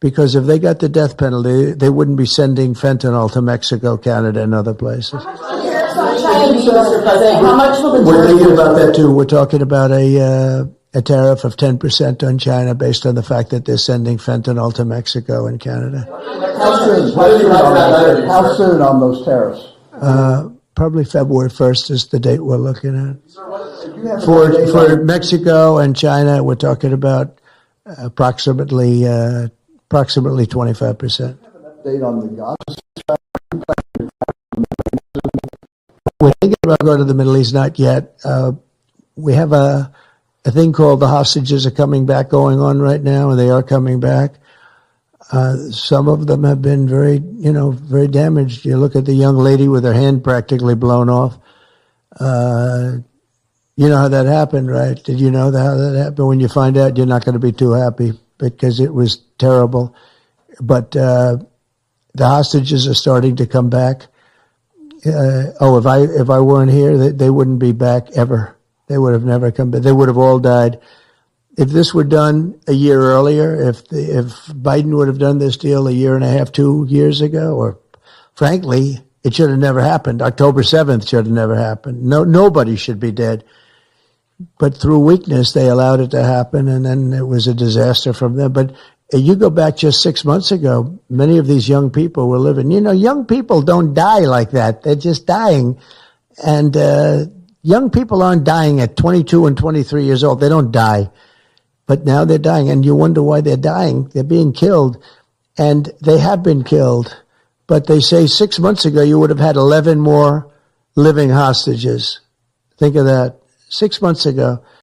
because if they got the death penalty, they wouldn't be sending fentanyl to Mexico, Canada, and other places. How much will the We're thinking about that too. We're talking about a tariff of 10% on China based on the fact that they're sending fentanyl to Mexico and Canada. How soon on those tariffs? Probably February 1st is the date we're looking at. For Mexico and China, we're talking about approximately 25%. Date on the Gaza. We're thinking about going to the Middle East, not yet. We have a thing called the hostages are coming back going on right now, and they are coming back. Some of them have been very damaged. You look at the young lady with her hand practically blown off. You know how that happened, right? Did you know how that happened? When you find out, you're not going to be too happy because it was terrible. But the hostages are starting to come back. If I weren't here, they wouldn't be back ever. They would have never come back. They would have all died. If this were done a year earlier, if Biden would have done this deal a year and a half, 2 years ago, or frankly, it should have never happened. October 7th should have never happened. Nobody should be dead. But through weakness, they allowed it to happen, and then it was a disaster from them. But you go back just 6 months ago, many of these young people were living. Young people don't die like that. They're just dying. And young people aren't dying at 22 and 23 years old. They don't die. But now they're dying, and you wonder why they're dying. They're being killed, and they have been killed. But they say 6 months ago you would have had 11 more living hostages. Think of that. 6 months ago.